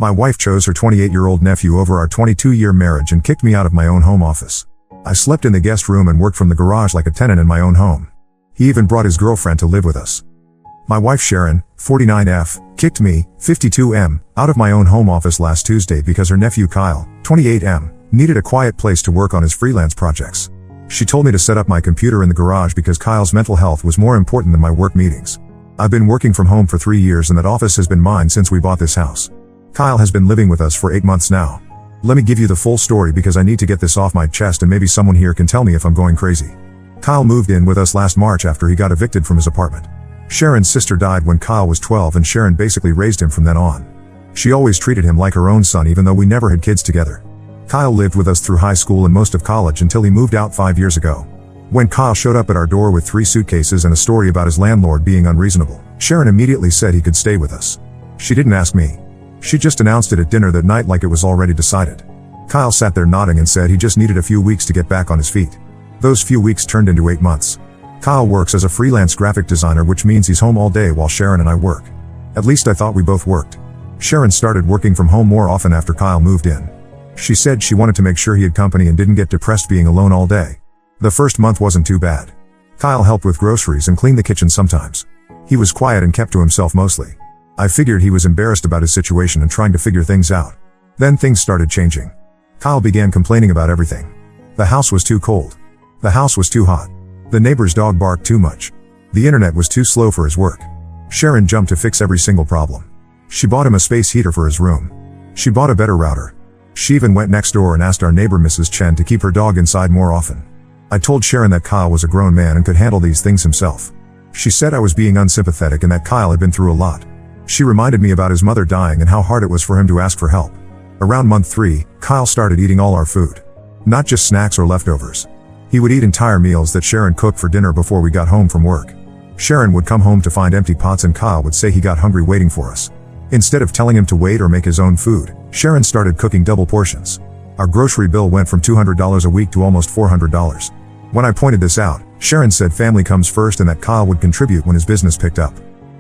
My wife chose her 28-year-old nephew over our 22-year marriage and kicked me out of my own home office. I slept in the guest room and worked from the garage like a tenant in my own home. He even brought his girlfriend to live with us. My wife Sharon, 49F, kicked me, 52M, out of my own home office last Tuesday because her nephew Kyle, 28M, needed a quiet place to work on his freelance projects. She told me to set up my computer in the garage because Kyle's mental health was more important than my work meetings. I've been working from home for 3 years and that office has been mine since we bought this house. Kyle has been living with us for 8 months now. Let me give you the full story because I need to get this off my chest and maybe someone here can tell me if I'm going crazy. Kyle moved in with us last March after he got evicted from his apartment. Sharon's sister died when Kyle was 12 and Sharon basically raised him from then on. She always treated him like her own son even though we never had kids together. Kyle lived with us through high school and most of college until he moved out 5 years ago. When Kyle showed up at our door with 3 suitcases and a story about his landlord being unreasonable, Sharon immediately said he could stay with us. She didn't ask me. She just announced it at dinner that night like it was already decided. Kyle sat there nodding and said he just needed a few weeks to get back on his feet. Those few weeks turned into 8 months. Kyle works as a freelance graphic designer, which means he's home all day while Sharon and I work. At least I thought we both worked. Sharon started working from home more often after Kyle moved in. She said she wanted to make sure he had company and didn't get depressed being alone all day. The first month wasn't too bad. Kyle helped with groceries and cleaned the kitchen sometimes. He was quiet and kept to himself mostly. I figured he was embarrassed about his situation and trying to figure things out. Then things started changing. Kyle began complaining about everything. The house was too cold. The house was too hot. The neighbor's dog barked too much. The internet was too slow for his work. Sharon jumped to fix every single problem. She bought him a space heater for his room. She bought a better router. She even went next door and asked our neighbor Mrs. Chen to keep her dog inside more often. I told Sharon that Kyle was a grown man and could handle these things himself. She said I was being unsympathetic and that Kyle had been through a lot. She reminded me about his mother dying and how hard it was for him to ask for help. Around month 3, Kyle started eating all our food. Not just snacks or leftovers. He would eat entire meals that Sharon cooked for dinner before we got home from work. Sharon would come home to find empty pots and Kyle would say he got hungry waiting for us. Instead of telling him to wait or make his own food, Sharon started cooking double portions. Our grocery bill went from $200 a week to almost $400. When I pointed this out, Sharon said family comes first and that Kyle would contribute when his business picked up.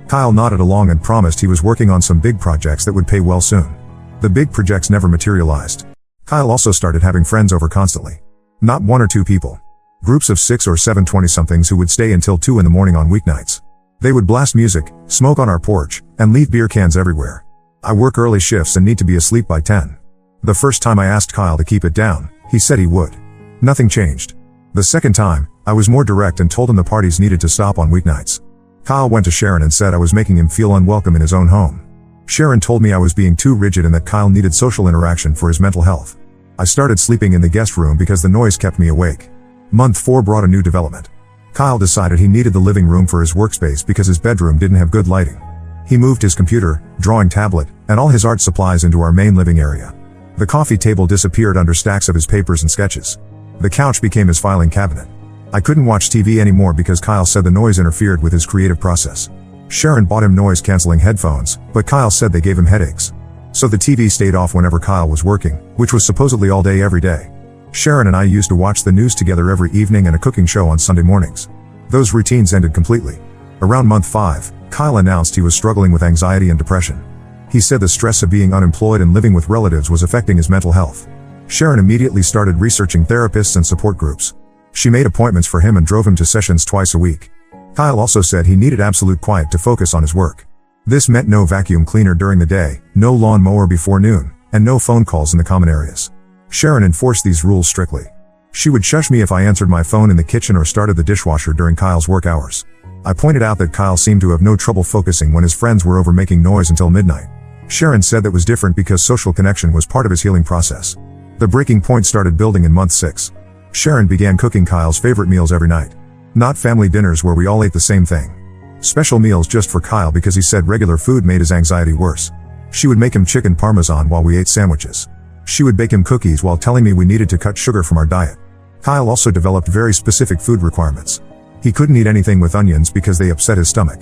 Kyle nodded along and promised he was working on some big projects that would pay well soon. The big projects never materialized. Kyle also started having friends over constantly. Not 1 or 2 people. Groups of 6 or 7 20-somethings who would stay until 2 in the morning on weeknights. They would blast music, smoke on our porch, and leave beer cans everywhere. I work early shifts and need to be asleep by 10. The first time I asked Kyle to keep it down, he said he would. Nothing changed. The second time, I was more direct and told him the parties needed to stop on weeknights. Kyle went to Sharon and said I was making him feel unwelcome in his own home. Sharon told me I was being too rigid and that Kyle needed social interaction for his mental health. I started sleeping in the guest room because the noise kept me awake. Month 4 brought a new development. Kyle decided he needed the living room for his workspace because his bedroom didn't have good lighting. He moved his computer, drawing tablet, and all his art supplies into our main living area. The coffee table disappeared under stacks of his papers and sketches. The couch became his filing cabinet. I couldn't watch TV anymore because Kyle said the noise interfered with his creative process. Sharon bought him noise-canceling headphones, but Kyle said they gave him headaches. So the TV stayed off whenever Kyle was working, which was supposedly all day every day. Sharon and I used to watch the news together every evening and a cooking show on Sunday mornings. Those routines ended completely. Around month 5, Kyle announced he was struggling with anxiety and depression. He said the stress of being unemployed and living with relatives was affecting his mental health. Sharon immediately started researching therapists and support groups. She made appointments for him and drove him to sessions twice a week. Kyle also said he needed absolute quiet to focus on his work. This meant no vacuum cleaner during the day, no lawn mower before noon, and no phone calls in the common areas. Sharon enforced these rules strictly. She would shush me if I answered my phone in the kitchen or started the dishwasher during Kyle's work hours. I pointed out that Kyle seemed to have no trouble focusing when his friends were over making noise until midnight. Sharon said that was different because social connection was part of his healing process. The breaking point started building in month 6. Sharon began cooking Kyle's favorite meals every night. Not family dinners where we all ate the same thing. Special meals just for Kyle because he said regular food made his anxiety worse. She would make him chicken parmesan while we ate sandwiches. She would bake him cookies while telling me we needed to cut sugar from our diet. Kyle also developed very specific food requirements. He couldn't eat anything with onions because they upset his stomach.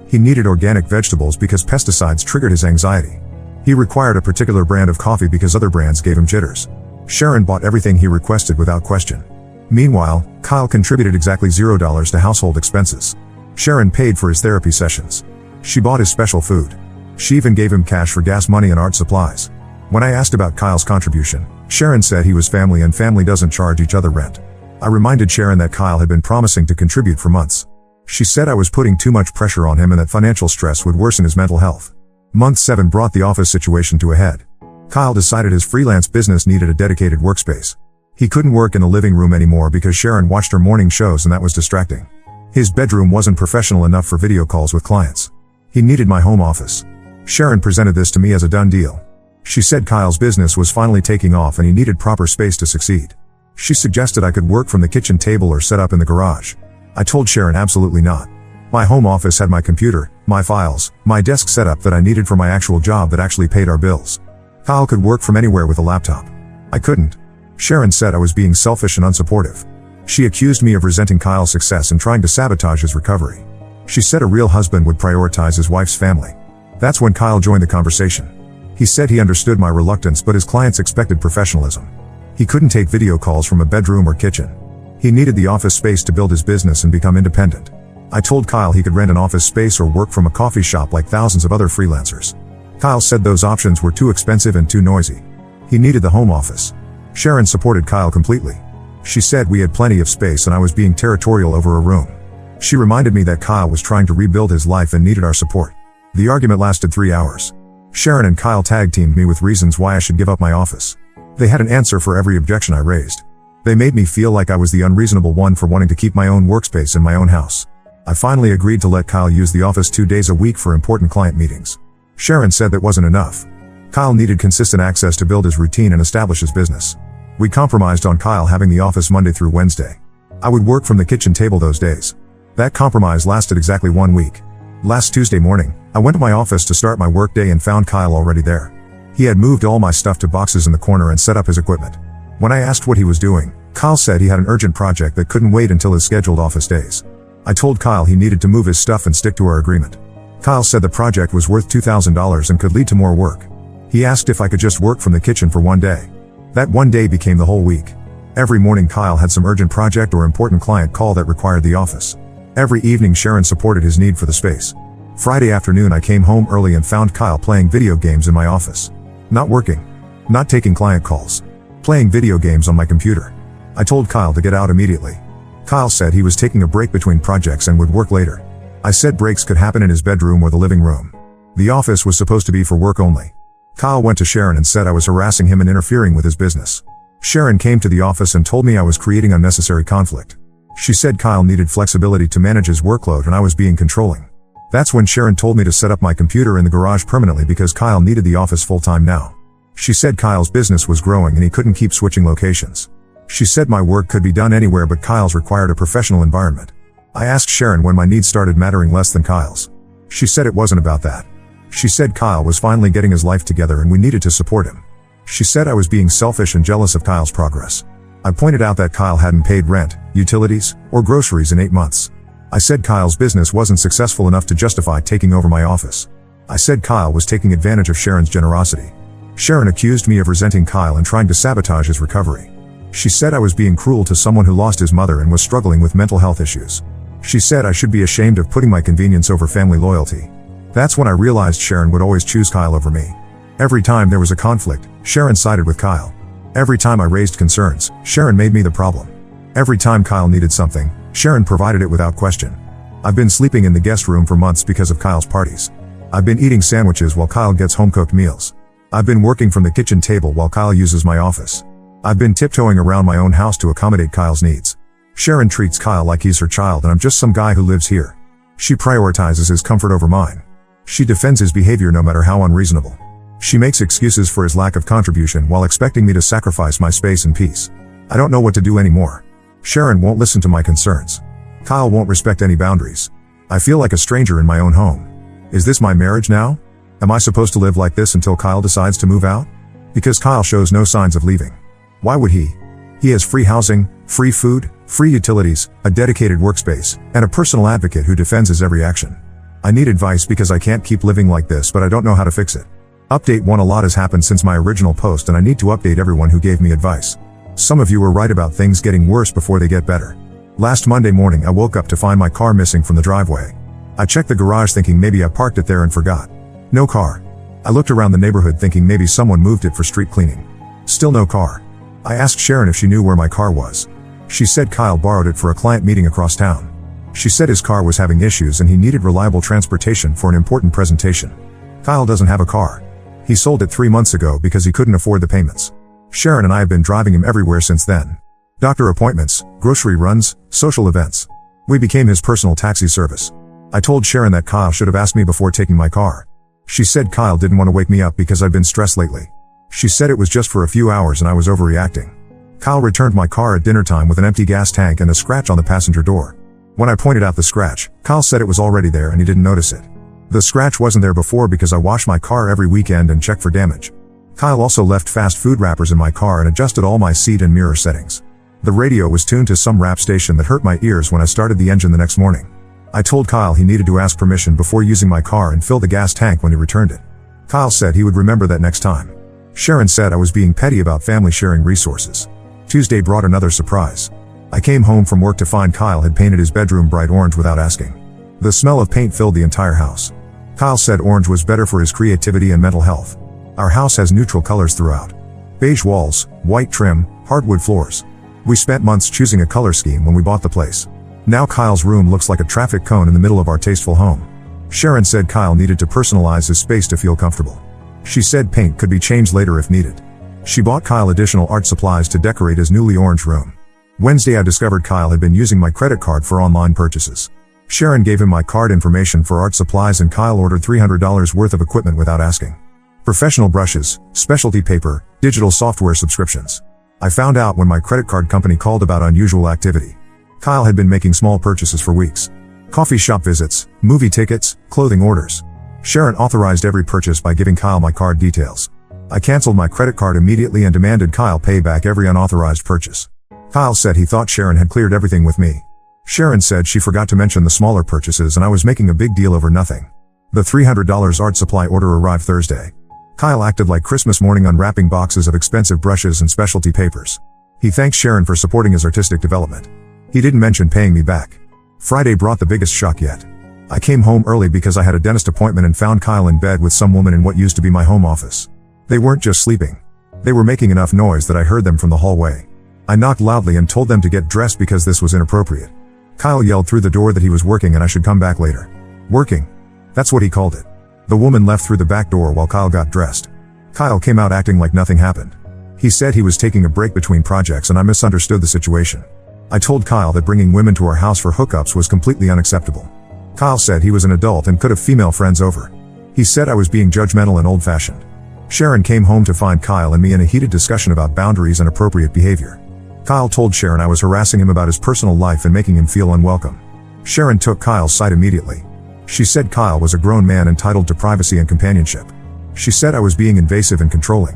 He needed organic vegetables because pesticides triggered his anxiety. He required a particular brand of coffee because other brands gave him jitters. Sharon bought everything he requested without question. Meanwhile, Kyle contributed exactly $0 to household expenses. Sharon paid for his therapy sessions. She bought his special food. She even gave him cash for gas money and art supplies. When I asked about Kyle's contribution, Sharon said he was family and family doesn't charge each other rent. I reminded Sharon that Kyle had been promising to contribute for months. She said I was putting too much pressure on him and that financial stress would worsen his mental health. Month 7 brought the office situation to a head. Kyle decided his freelance business needed a dedicated workspace. He couldn't work in the living room anymore because Sharon watched her morning shows and that was distracting. His bedroom wasn't professional enough for video calls with clients. He needed my home office. Sharon presented this to me as a done deal. She said Kyle's business was finally taking off and he needed proper space to succeed. She suggested I could work from the kitchen table or set up in the garage. I told Sharon absolutely not. My home office had my computer, my files, my desk setup that I needed for my actual job that actually paid our bills. Kyle could work from anywhere with a laptop. I couldn't. Sharon said I was being selfish and unsupportive. She accused me of resenting Kyle's success and trying to sabotage his recovery. She said a real husband would prioritize his wife's family. That's when Kyle joined the conversation. He said he understood my reluctance but his clients expected professionalism. He couldn't take video calls from a bedroom or kitchen. He needed the office space to build his business and become independent. I told Kyle he could rent an office space or work from a coffee shop like thousands of other freelancers. Kyle said those options were too expensive and too noisy. He needed the home office. Sharon supported Kyle completely. She said we had plenty of space and I was being territorial over a room. She reminded me that Kyle was trying to rebuild his life and needed our support. The argument lasted 3 hours. Sharon and Kyle tag-teamed me with reasons why I should give up my office. They had an answer for every objection I raised. They made me feel like I was the unreasonable one for wanting to keep my own workspace in my own house. I finally agreed to let Kyle use the office 2 days a week for important client meetings. Sharon said that wasn't enough. Kyle needed consistent access to build his routine and establish his business. We compromised on Kyle having the office Monday through Wednesday. I would work from the kitchen table those days. That compromise lasted exactly 1 week. Last Tuesday morning, I went to my office to start my workday and found Kyle already there. He had moved all my stuff to boxes in the corner and set up his equipment. When I asked what he was doing, Kyle said he had an urgent project that couldn't wait until his scheduled office days. I told Kyle he needed to move his stuff and stick to our agreement. Kyle said the project was worth $2,000 and could lead to more work. He asked if I could just work from the kitchen for 1 day. That 1 day became the whole week. Every morning Kyle had some urgent project or important client call that required the office. Every evening Sharon supported his need for the space. Friday afternoon I came home early and found Kyle playing video games in my office. Not working. Not taking client calls. Playing video games on my computer. I told Kyle to get out immediately. Kyle said he was taking a break between projects and would work later. I said breaks could happen in his bedroom or the living room. The office was supposed to be for work only. Kyle went to Sharon and said I was harassing him and interfering with his business. Sharon came to the office and told me I was creating unnecessary conflict. She said Kyle needed flexibility to manage his workload and I was being controlling. That's when Sharon told me to set up my computer in the garage permanently because Kyle needed the office full-time now. She said Kyle's business was growing and he couldn't keep switching locations. She said my work could be done anywhere but Kyle's required a professional environment. I asked Sharon when my needs started mattering less than Kyle's. She said it wasn't about that. She said Kyle was finally getting his life together and we needed to support him. She said I was being selfish and jealous of Kyle's progress. I pointed out that Kyle hadn't paid rent, utilities, or groceries in 8 months. I said Kyle's business wasn't successful enough to justify taking over my office. I said Kyle was taking advantage of Sharon's generosity. Sharon accused me of resenting Kyle and trying to sabotage his recovery. She said I was being cruel to someone who lost his mother and was struggling with mental health issues. She said I should be ashamed of putting my convenience over family loyalty. That's when I realized Sharon would always choose Kyle over me. Every time there was a conflict, Sharon sided with Kyle. Every time I raised concerns, Sharon made me the problem. Every time Kyle needed something, Sharon provided it without question. I've been sleeping in the guest room for months because of Kyle's parties. I've been eating sandwiches while Kyle gets home-cooked meals. I've been working from the kitchen table while Kyle uses my office. I've been tiptoeing around my own house to accommodate Kyle's needs. Sharon treats Kyle like he's her child and I'm just some guy who lives here. She prioritizes his comfort over mine. She defends his behavior no matter how unreasonable. She makes excuses for his lack of contribution while expecting me to sacrifice my space and peace. I don't know what to do anymore. Sharon won't listen to my concerns. Kyle won't respect any boundaries. I feel like a stranger in my own home. Is this my marriage now? Am I supposed to live like this until Kyle decides to move out? Because Kyle shows no signs of leaving. Why would he? He has free housing, free food, free utilities, a dedicated workspace, and a personal advocate who defends his every action. I need advice because I can't keep living like this but I don't know how to fix it. Update 1: A lot has happened since my original post and I need to update everyone who gave me advice. Some of you were right about things getting worse before they get better. Last Monday morning I woke up to find my car missing from the driveway. I checked the garage thinking maybe I parked it there and forgot. No car. I looked around the neighborhood thinking maybe someone moved it for street cleaning. Still no car. I asked Sharon if she knew where my car was. She said Kyle borrowed it for a client meeting across town. She said his car was having issues and he needed reliable transportation for an important presentation. Kyle doesn't have a car. He sold it 3 months ago because he couldn't afford the payments. Sharon and I have been driving him everywhere since then. Doctor appointments, grocery runs, social events. We became his personal taxi service. I told Sharon that Kyle should have asked me before taking my car. She said Kyle didn't want to wake me up because I'd been stressed lately. She said it was just for a few hours and I was overreacting. Kyle returned my car at dinner time with an empty gas tank and a scratch on the passenger door. When I pointed out the scratch, Kyle said it was already there and he didn't notice it. The scratch wasn't there before because I wash my car every weekend and check for damage. Kyle also left fast food wrappers in my car and adjusted all my seat and mirror settings. The radio was tuned to some rap station that hurt my ears when I started the engine the next morning. I told Kyle he needed to ask permission before using my car and fill the gas tank when he returned it. Kyle said he would remember that next time. Sharon said I was being petty about family sharing resources. Tuesday brought another surprise. I came home from work to find Kyle had painted his bedroom bright orange without asking. The smell of paint filled the entire house. Kyle said orange was better for his creativity and mental health. Our house has neutral colors throughout. Beige walls, white trim, hardwood floors. We spent months choosing a color scheme when we bought the place. Now Kyle's room looks like a traffic cone in the middle of our tasteful home. Sharon said Kyle needed to personalize his space to feel comfortable. She said paint could be changed later if needed. She bought Kyle additional art supplies to decorate his newly orange room. Wednesday I discovered Kyle had been using my credit card for online purchases. Sharon gave him my card information for art supplies and Kyle ordered $300 worth of equipment without asking. Professional brushes, specialty paper, digital software subscriptions. I found out when my credit card company called about unusual activity. Kyle had been making small purchases for weeks. Coffee shop visits, movie tickets, clothing orders. Sharon authorized every purchase by giving Kyle my card details. I canceled my credit card immediately and demanded Kyle pay back every unauthorized purchase. Kyle said he thought Sharon had cleared everything with me. Sharon said she forgot to mention the smaller purchases and I was making a big deal over nothing. The $300 art supply order arrived Thursday. Kyle acted like Christmas morning unwrapping boxes of expensive brushes and specialty papers. He thanked Sharon for supporting his artistic development. He didn't mention paying me back. Friday brought the biggest shock yet. I came home early because I had a dentist appointment and found Kyle in bed with some woman in what used to be my home office. They weren't just sleeping. They were making enough noise that I heard them from the hallway. I knocked loudly and told them to get dressed because this was inappropriate. Kyle yelled through the door that he was working and I should come back later. Working? That's what he called it. The woman left through the back door while Kyle got dressed. Kyle came out acting like nothing happened. He said he was taking a break between projects and I misunderstood the situation. I told Kyle that bringing women to our house for hookups was completely unacceptable. Kyle said he was an adult and could have female friends over. He said I was being judgmental and old-fashioned. Sharon came home to find Kyle and me in a heated discussion about boundaries and appropriate behavior. Kyle told Sharon I was harassing him about his personal life and making him feel unwelcome. Sharon took Kyle's side immediately. She said Kyle was a grown man entitled to privacy and companionship. She said I was being invasive and controlling.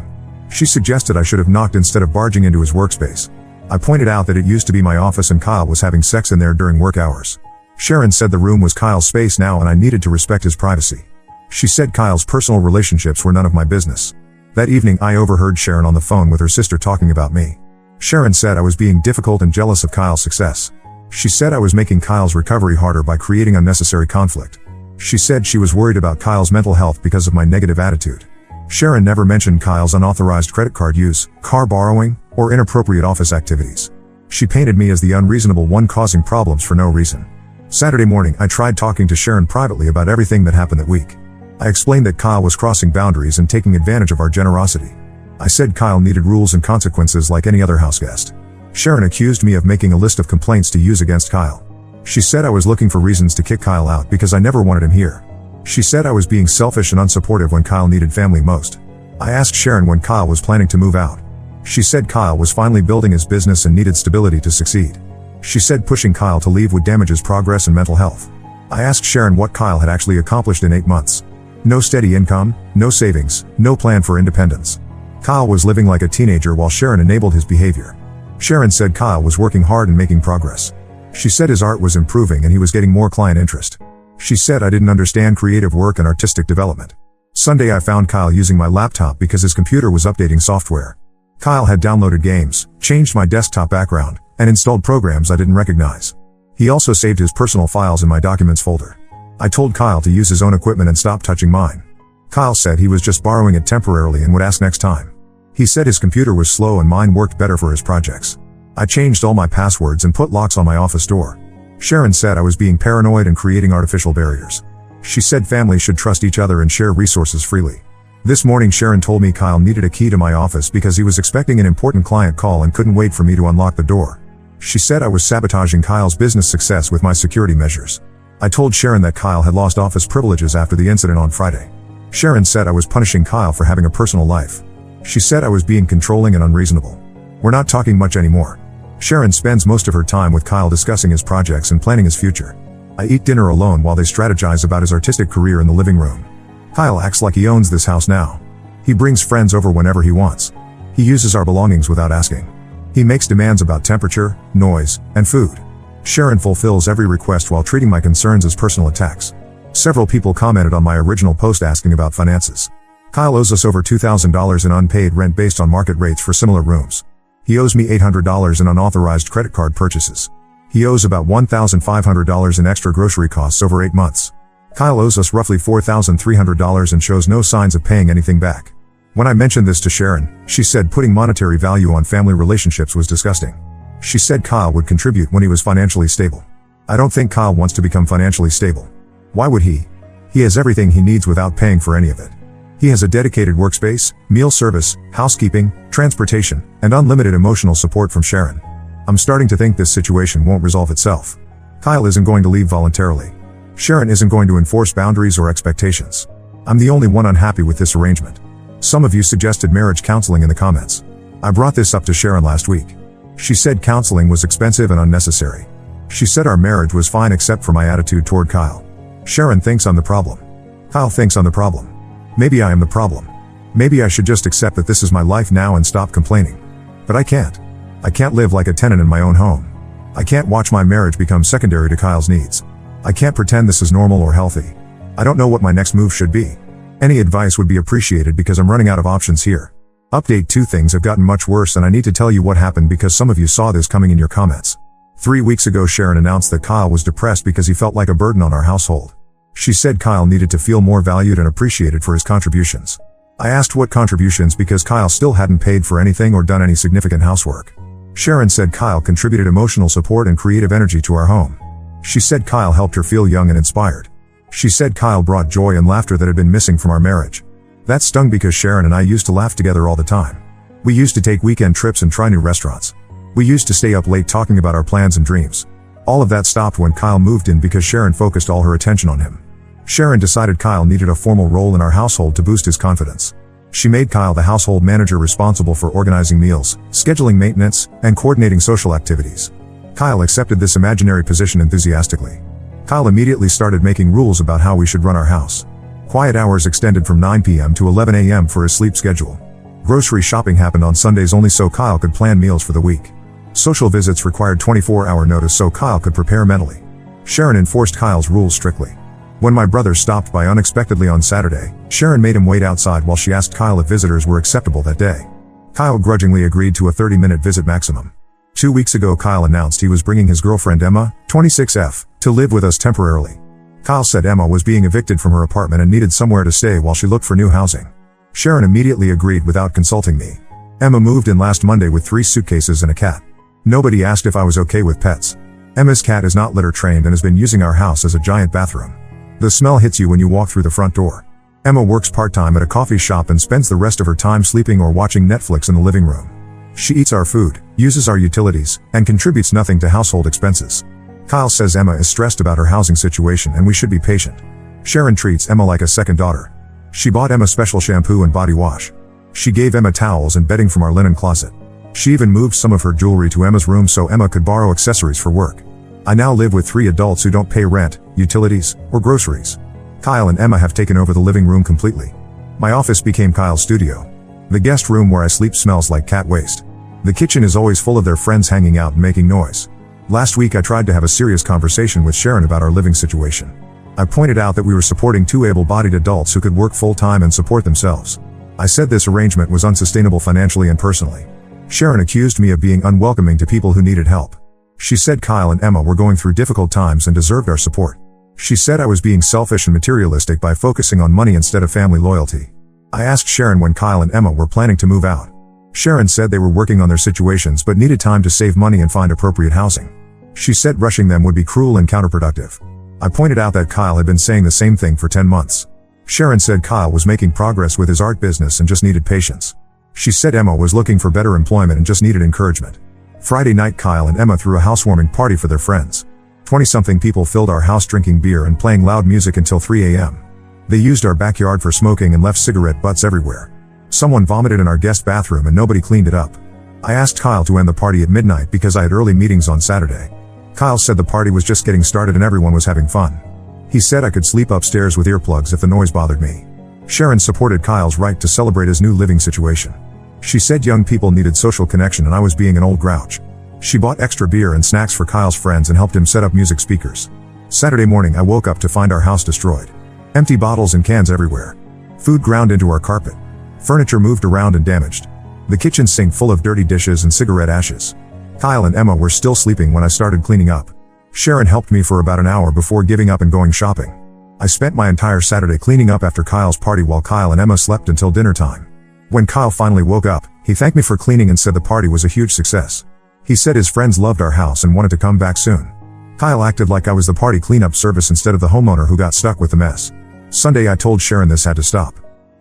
She suggested I should have knocked instead of barging into his workspace. I pointed out that it used to be my office and Kyle was having sex in there during work hours. Sharon said the room was Kyle's space now and I needed to respect his privacy. She said Kyle's personal relationships were none of my business. That evening I overheard Sharon on the phone with her sister talking about me. Sharon said I was being difficult and jealous of Kyle's success. She said I was making Kyle's recovery harder by creating unnecessary conflict. She said she was worried about Kyle's mental health because of my negative attitude. Sharon never mentioned Kyle's unauthorized credit card use, car borrowing, or inappropriate office activities. She painted me as the unreasonable one causing problems for no reason. Saturday morning I tried talking to Sharon privately about everything that happened that week. I explained that Kyle was crossing boundaries and taking advantage of our generosity. I said Kyle needed rules and consequences like any other house guest. Sharon accused me of making a list of complaints to use against Kyle. She said I was looking for reasons to kick Kyle out because I never wanted him here. She said I was being selfish and unsupportive when Kyle needed family most. I asked Sharon when Kyle was planning to move out. She said Kyle was finally building his business and needed stability to succeed. She said pushing Kyle to leave would damage his progress and mental health. I asked Sharon what Kyle had actually accomplished in 8 months. No steady income, no savings, no plan for independence. Kyle was living like a teenager while Sharon enabled his behavior. Sharon said Kyle was working hard and making progress. She said his art was improving and he was getting more client interest. She said I didn't understand creative work and artistic development. Sunday I found Kyle using my laptop because his computer was updating software. Kyle had downloaded games, changed my desktop background, and installed programs I didn't recognize. He also saved his personal files in my documents folder. I told Kyle to use his own equipment and stop touching mine. Kyle said he was just borrowing it temporarily and would ask next time. He said his computer was slow and mine worked better for his projects. I changed all my passwords and put locks on my office door. Sharon said I was being paranoid and creating artificial barriers. She said families should trust each other and share resources freely. This morning Sharon told me Kyle needed a key to my office because he was expecting an important client call and couldn't wait for me to unlock the door. She said I was sabotaging Kyle's business success with my security measures. I told Sharon that Kyle had lost office privileges after the incident on Friday. Sharon said I was punishing Kyle for having a personal life. She said I was being controlling and unreasonable. We're not talking much anymore. Sharon spends most of her time with Kyle discussing his projects and planning his future. I eat dinner alone while they strategize about his artistic career in the living room. Kyle acts like he owns this house now. He brings friends over whenever he wants. He uses our belongings without asking. He makes demands about temperature, noise, and food. Sharon fulfills every request while treating my concerns as personal attacks. Several people commented on my original post asking about finances. Kyle owes us over $2,000 in unpaid rent based on market rates for similar rooms. He owes me $800 in unauthorized credit card purchases. He owes about $1,500 in extra grocery costs over 8 months. Kyle owes us roughly $4,300 and shows no signs of paying anything back. When I mentioned this to Sharon, she said putting monetary value on family relationships was disgusting. She said Kyle would contribute when he was financially stable. I don't think Kyle wants to become financially stable. Why would he? He has everything he needs without paying for any of it. He has a dedicated workspace, meal service, housekeeping, transportation, and unlimited emotional support from Sharon. I'm starting to think this situation won't resolve itself. Kyle isn't going to leave voluntarily. Sharon isn't going to enforce boundaries or expectations. I'm the only one unhappy with this arrangement. Some of you suggested marriage counseling in the comments. I brought this up to Sharon last week. She said counseling was expensive and unnecessary. She said our marriage was fine except for my attitude toward Kyle. Sharon thinks I'm the problem. Kyle thinks I'm the problem. Maybe I am the problem. Maybe I should just accept that this is my life now and stop complaining. But I can't. I can't live like a tenant in my own home. I can't watch my marriage become secondary to Kyle's needs. I can't pretend this is normal or healthy. I don't know what my next move should be. Any advice would be appreciated because I'm running out of options here. Update: 2 things have gotten much worse and I need to tell you what happened because some of you saw this coming in your comments. 3 weeks ago Sharon announced that Kyle was depressed because he felt like a burden on our household. She said Kyle needed to feel more valued and appreciated for his contributions. I asked what contributions because Kyle still hadn't paid for anything or done any significant housework. Sharon said Kyle contributed emotional support and creative energy to our home. She said Kyle helped her feel young and inspired. She said Kyle brought joy and laughter that had been missing from our marriage. That stung because Sharon and I used to laugh together all the time. We used to take weekend trips and try new restaurants. We used to stay up late talking about our plans and dreams. All of that stopped when Kyle moved in because Sharon focused all her attention on him. Sharon decided Kyle needed a formal role in our household to boost his confidence. She made Kyle the household manager responsible for organizing meals, scheduling maintenance, and coordinating social activities. Kyle accepted this imaginary position enthusiastically. Kyle immediately started making rules about how we should run our house. Quiet hours extended from 9 p.m. to 11 a.m. for his sleep schedule. Grocery shopping happened on Sundays only so Kyle could plan meals for the week. Social visits required 24-hour notice so Kyle could prepare mentally. Sharon enforced Kyle's rules strictly. When my brother stopped by unexpectedly on Saturday, Sharon made him wait outside while she asked Kyle if visitors were acceptable that day. Kyle grudgingly agreed to a 30-minute visit maximum. 2 weeks ago Kyle announced he was bringing his girlfriend Emma, 26F, to live with us temporarily. Kyle said Emma was being evicted from her apartment and needed somewhere to stay while she looked for new housing. Sharon immediately agreed without consulting me. Emma moved in last Monday with 3 suitcases and a cat. Nobody asked if I was okay with pets. Emma's cat is not litter trained and has been using our house as a giant bathroom. The smell hits you when you walk through the front door. Emma works part-time at a coffee shop and spends the rest of her time sleeping or watching Netflix in the living room. She eats our food, uses our utilities, and contributes nothing to household expenses. Kyle says Emma is stressed about her housing situation and we should be patient. Sharon treats Emma like a second daughter. She bought Emma special shampoo and body wash. She gave Emma towels and bedding from our linen closet. She even moved some of her jewelry to Emma's room so Emma could borrow accessories for work. I now live with 3 adults who don't pay rent, utilities, or groceries. Kyle and Emma have taken over the living room completely. My office became Kyle's studio. The guest room where I sleep smells like cat waste. The kitchen is always full of their friends hanging out and making noise. Last week I tried to have a serious conversation with Sharon about our living situation. I pointed out that we were supporting 2 able-bodied adults who could work full-time and support themselves. I said this arrangement was unsustainable financially and personally. Sharon accused me of being unwelcoming to people who needed help. She said Kyle and Emma were going through difficult times and deserved our support. She said I was being selfish and materialistic by focusing on money instead of family loyalty. I asked Sharon when Kyle and Emma were planning to move out. Sharon said they were working on their situations but needed time to save money and find appropriate housing. She said rushing them would be cruel and counterproductive. I pointed out that Kyle had been saying the same thing for 10 months. Sharon said Kyle was making progress with his art business and just needed patience. She said Emma was looking for better employment and just needed encouragement. Friday night, Kyle and Emma threw a housewarming party for their friends. 20-something people filled our house drinking beer and playing loud music until 3 a.m. They used our backyard for smoking and left cigarette butts everywhere. Someone vomited in our guest bathroom and nobody cleaned it up. I asked Kyle to end the party at midnight because I had early meetings on Saturday. Kyle said the party was just getting started and everyone was having fun. He said I could sleep upstairs with earplugs if the noise bothered me. Sharon supported Kyle's right to celebrate his new living situation. She said young people needed social connection and I was being an old grouch. She bought extra beer and snacks for Kyle's friends and helped him set up music speakers. Saturday morning I woke up to find our house destroyed. Empty bottles and cans everywhere. Food ground into our carpet. Furniture moved around and damaged. The kitchen sink full of dirty dishes and cigarette ashes. Kyle and Emma were still sleeping when I started cleaning up. Sharon helped me for about an hour before giving up and going shopping. I spent my entire Saturday cleaning up after Kyle's party while Kyle and Emma slept until dinner time. When Kyle finally woke up, he thanked me for cleaning and said the party was a huge success. He said his friends loved our house and wanted to come back soon. Kyle acted like I was the party cleanup service instead of the homeowner who got stuck with the mess. Sunday I told Sharon this had to stop.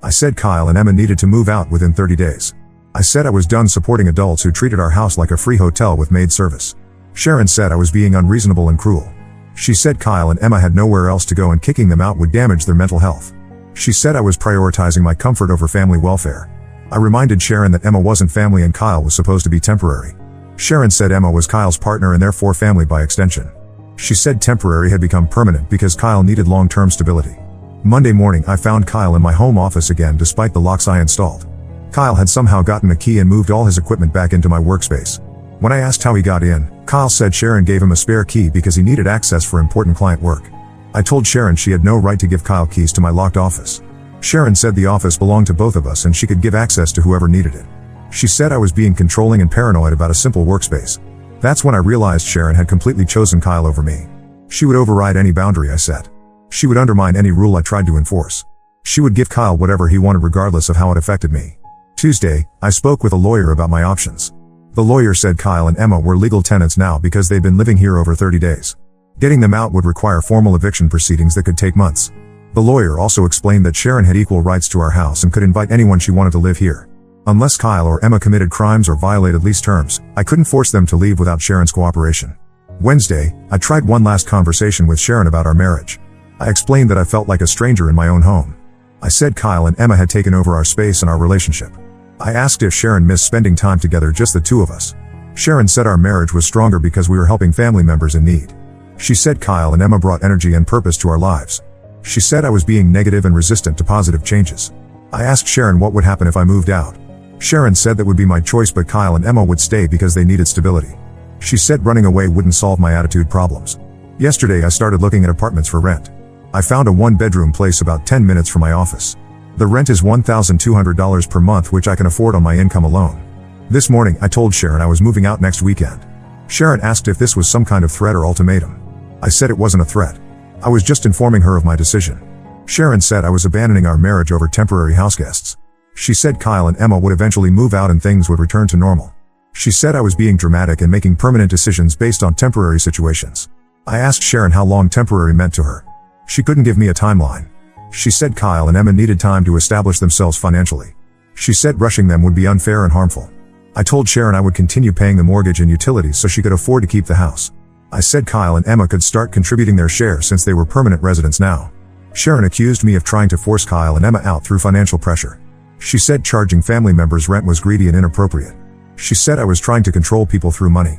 I said Kyle and Emma needed to move out within 30 days. I said I was done supporting adults who treated our house like a free hotel with maid service. Sharon said I was being unreasonable and cruel. She said Kyle and Emma had nowhere else to go and kicking them out would damage their mental health. She said I was prioritizing my comfort over family welfare. I reminded Sharon that Emma wasn't family and Kyle was supposed to be temporary. Sharon said Emma was Kyle's partner and therefore family by extension. She said temporary had become permanent because Kyle needed long-term stability. Monday morning I found Kyle in my home office again despite the locks I installed. Kyle had somehow gotten a key and moved all his equipment back into my workspace. When I asked how he got in, Kyle said Sharon gave him a spare key because he needed access for important client work. I told Sharon she had no right to give Kyle keys to my locked office. Sharon said the office belonged to both of us and she could give access to whoever needed it. She said I was being controlling and paranoid about a simple workspace. That's when I realized Sharon had completely chosen Kyle over me. She would override any boundary I set. She would undermine any rule I tried to enforce. She would give Kyle whatever he wanted regardless of how it affected me. Tuesday, I spoke with a lawyer about my options. The lawyer said Kyle and Emma were legal tenants now because they'd been living here over 30 days. Getting them out would require formal eviction proceedings that could take months. The lawyer also explained that Sharon had equal rights to our house and could invite anyone she wanted to live here. Unless Kyle or Emma committed crimes or violated lease terms, I couldn't force them to leave without Sharon's cooperation. Wednesday, I tried one last conversation with Sharon about our marriage. I explained that I felt like a stranger in my own home. I said Kyle and Emma had taken over our space and our relationship. I asked if Sharon missed spending time together, just the two of us. Sharon said our marriage was stronger because we were helping family members in need. She said Kyle and Emma brought energy and purpose to our lives. She said I was being negative and resistant to positive changes. I asked Sharon what would happen if I moved out. Sharon said that would be my choice, but Kyle and Emma would stay because they needed stability. She said running away wouldn't solve my attitude problems. Yesterday I started looking at apartments for rent. I found a one-bedroom place about 10 minutes from my office. The rent is $1,200 per month, which I can afford on my income alone. This morning I told Sharon I was moving out next weekend. Sharon asked if this was some kind of threat or ultimatum. I said it wasn't a threat. I was just informing her of my decision. Sharon said I was abandoning our marriage over temporary houseguests. She said Kyle and Emma would eventually move out and things would return to normal. She said I was being dramatic and making permanent decisions based on temporary situations. I asked Sharon how long temporary meant to her. She couldn't give me a timeline. She said Kyle and Emma needed time to establish themselves financially. She said rushing them would be unfair and harmful. I told Sharon I would continue paying the mortgage and utilities so she could afford to keep the house. I said Kyle and Emma could start contributing their share since they were permanent residents now. Sharon accused me of trying to force Kyle and Emma out through financial pressure. She said charging family members rent was greedy and inappropriate. She said I was trying to control people through money.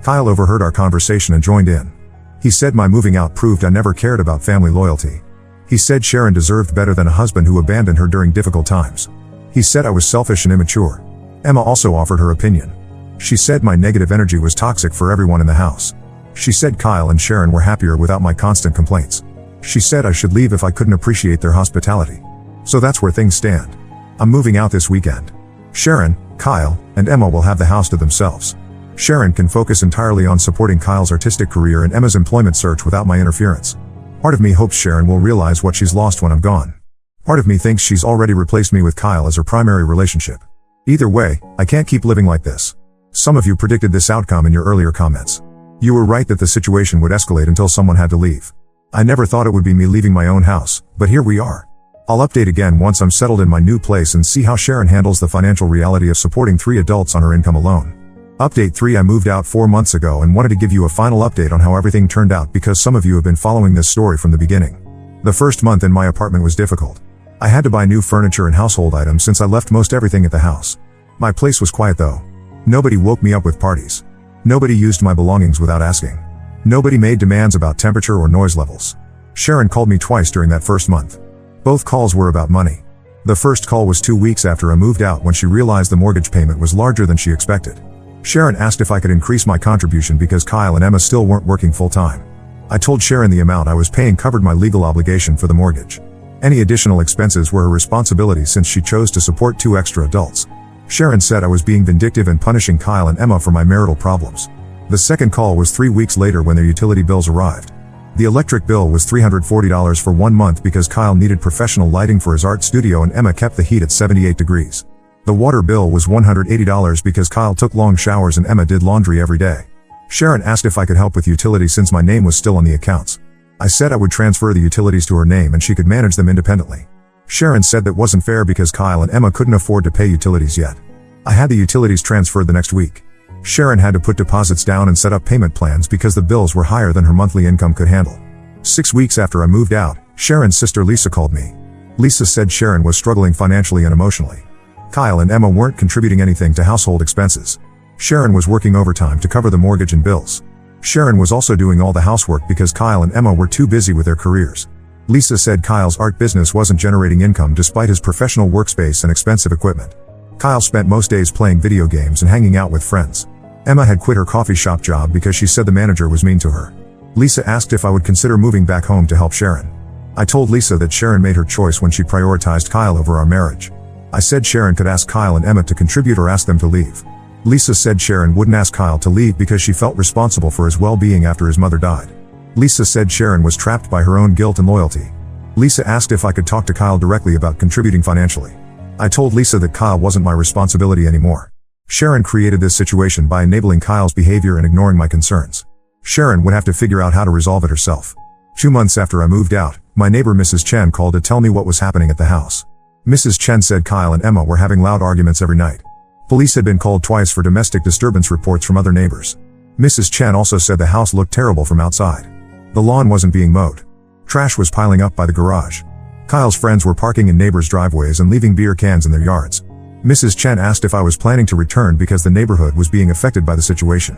Kyle overheard our conversation and joined in. He said my moving out proved I never cared about family loyalty. He said Sharon deserved better than a husband who abandoned her during difficult times. He said I was selfish and immature. Emma also offered her opinion. She said my negative energy was toxic for everyone in the house. She said Kyle and Sharon were happier without my constant complaints. She said I should leave if I couldn't appreciate their hospitality. So that's where things stand. I'm moving out this weekend. Sharon, Kyle, and Emma will have the house to themselves. Sharon can focus entirely on supporting Kyle's artistic career and Emma's employment search without my interference. Part of me hopes Sharon will realize what she's lost when I'm gone. Part of me thinks she's already replaced me with Kyle as her primary relationship. Either way, I can't keep living like this. Some of you predicted this outcome in your earlier comments. You were right that the situation would escalate until someone had to leave. I never thought it would be me leaving my own house, but here we are. I'll update again once I'm settled in my new place and see how Sharon handles the financial reality of supporting 3 adults on her income alone. Update 3: I moved out 4 months ago and wanted to give you a final update on how everything turned out because some of you have been following this story from the beginning. The first month in my apartment was difficult. I had to buy new furniture and household items since I left most everything at the house. My place was quiet though. Nobody woke me up with parties. Nobody used my belongings without asking. Nobody made demands about temperature or noise levels. Sharon called me twice during that first month. Both calls were about money. The first call was 2 weeks after I moved out when she realized the mortgage payment was larger than she expected. Sharon asked if I could increase my contribution because Kyle and Emma still weren't working full-time. I told Sharon the amount I was paying covered my legal obligation for the mortgage. Any additional expenses were her responsibility since she chose to support 2 extra adults. Sharon said I was being vindictive and punishing Kyle and Emma for my marital problems. The second call was 3 weeks later when their utility bills arrived. The electric bill was $340 for 1 month because Kyle needed professional lighting for his art studio and Emma kept the heat at 78 degrees. The water bill was $180 because Kyle took long showers and Emma did laundry every day. Sharon asked if I could help with utilities since my name was still on the accounts. I said I would transfer the utilities to her name and she could manage them independently. Sharon said that wasn't fair because Kyle and Emma couldn't afford to pay utilities yet. I had the utilities transferred the next week. Sharon had to put deposits down and set up payment plans because the bills were higher than her monthly income could handle. 6 weeks after I moved out, Sharon's sister Lisa called me. Lisa said Sharon was struggling financially and emotionally. Kyle and Emma weren't contributing anything to household expenses. Sharon was working overtime to cover the mortgage and bills. Sharon was also doing all the housework because Kyle and Emma were too busy with their careers. Lisa said Kyle's art business wasn't generating income despite his professional workspace and expensive equipment. Kyle spent most days playing video games and hanging out with friends. Emma had quit her coffee shop job because she said the manager was mean to her. Lisa asked if I would consider moving back home to help Sharon. I told Lisa that Sharon made her choice when she prioritized Kyle over our marriage. I said Sharon could ask Kyle and Emma to contribute or ask them to leave. Lisa said Sharon wouldn't ask Kyle to leave because she felt responsible for his well-being after his mother died. Lisa said Sharon was trapped by her own guilt and loyalty. Lisa asked if I could talk to Kyle directly about contributing financially. I told Lisa that Kyle wasn't my responsibility anymore. Sharon created this situation by enabling Kyle's behavior and ignoring my concerns. Sharon would have to figure out how to resolve it herself. 2 months after I moved out, my neighbor Mrs. Chen called to tell me what was happening at the house. Mrs. Chen said Kyle and Emma were having loud arguments every night. Police had been called twice for domestic disturbance reports from other neighbors. Mrs. Chen also said the house looked terrible from outside. The lawn wasn't being mowed. Trash was piling up by the garage. Kyle's friends were parking in neighbors' driveways and leaving beer cans in their yards. Mrs. Chen asked if I was planning to return because the neighborhood was being affected by the situation.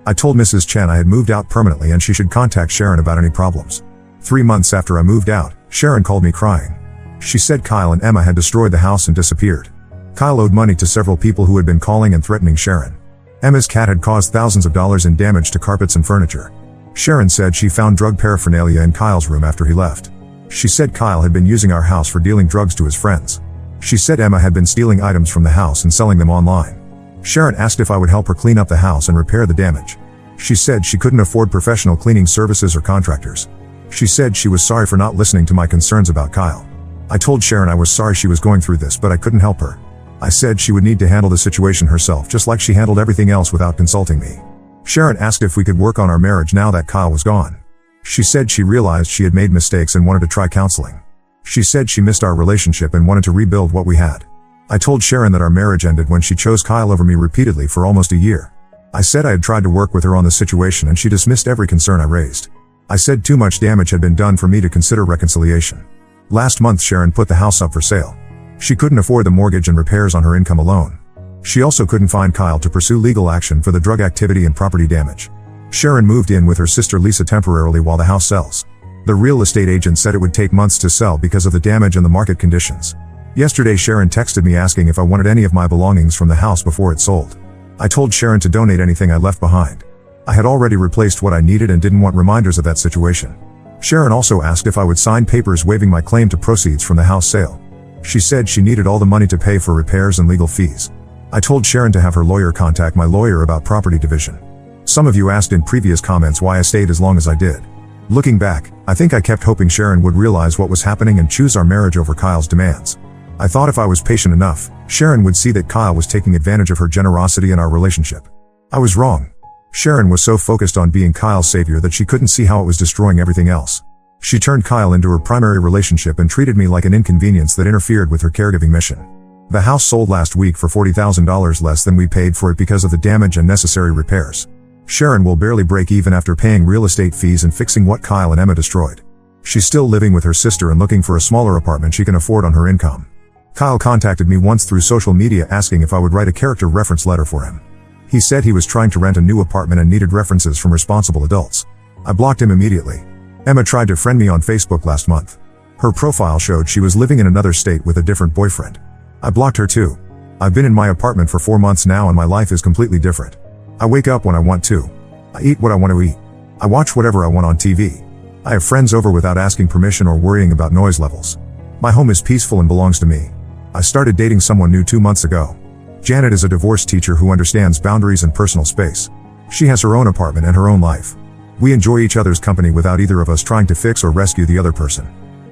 I told Mrs. Chen I had moved out permanently and she should contact Sharon about any problems. 3 months after I moved out, Sharon called me crying. She said Kyle and Emma had destroyed the house and disappeared. Kyle owed money to several people who had been calling and threatening Sharon. Emma's cat had caused thousands of dollars in damage to carpets and furniture. Sharon said she found drug paraphernalia in Kyle's room after he left. She said Kyle had been using our house for dealing drugs to his friends. She said Emma had been stealing items from the house and selling them online. Sharon asked if I would help her clean up the house and repair the damage. She said she couldn't afford professional cleaning services or contractors. She said she was sorry for not listening to my concerns about Kyle. I told Sharon I was sorry she was going through this, but I couldn't help her. I said she would need to handle the situation herself just like she handled everything else without consulting me. Sharon asked if we could work on our marriage now that Kyle was gone. She said she realized she had made mistakes and wanted to try counseling. She said she missed our relationship and wanted to rebuild what we had. I told Sharon that our marriage ended when she chose Kyle over me repeatedly for almost a year. I said I had tried to work with her on the situation and she dismissed every concern I raised. I said too much damage had been done for me to consider reconciliation. Last month Sharon put the house up for sale. She couldn't afford the mortgage and repairs on her income alone. She also couldn't find Kyle to pursue legal action for the drug activity and property damage. Sharon moved in with her sister Lisa temporarily while the house sells. The real estate agent said it would take months to sell because of the damage and the market conditions. Yesterday Sharon texted me asking if I wanted any of my belongings from the house before it sold. I told Sharon to donate anything I left behind. I had already replaced what I needed and didn't want reminders of that situation. Sharon also asked if I would sign papers waiving my claim to proceeds from the house sale. She said she needed all the money to pay for repairs and legal fees. I told Sharon to have her lawyer contact my lawyer about property division. Some of you asked in previous comments why I stayed as long as I did. Looking back, I think I kept hoping Sharon would realize what was happening and choose our marriage over Kyle's demands. I thought if I was patient enough, Sharon would see that Kyle was taking advantage of her generosity in our relationship. I was wrong. Sharon was so focused on being Kyle's savior that she couldn't see how it was destroying everything else. She turned Kyle into her primary relationship and treated me like an inconvenience that interfered with her caregiving mission. The house sold last week for $40,000 less than we paid for it because of the damage and necessary repairs. Sharon will barely break even after paying real estate fees and fixing what Kyle and Emma destroyed. She's still living with her sister and looking for a smaller apartment she can afford on her income. Kyle contacted me once through social media asking if I would write a character reference letter for him. He said he was trying to rent a new apartment and needed references from responsible adults. I blocked him immediately. Emma tried to friend me on Facebook last month. Her profile showed she was living in another state with a different boyfriend. I blocked her too. I've been in my apartment for 4 months now and my life is completely different. I wake up when I want to. I eat what I want to eat. I watch whatever I want on TV. I have friends over without asking permission or worrying about noise levels. My home is peaceful and belongs to me. I started dating someone new 2 months ago. Janet is a divorce teacher who understands boundaries and personal space. She has her own apartment and her own life. We enjoy each other's company without either of us trying to fix or rescue the other person.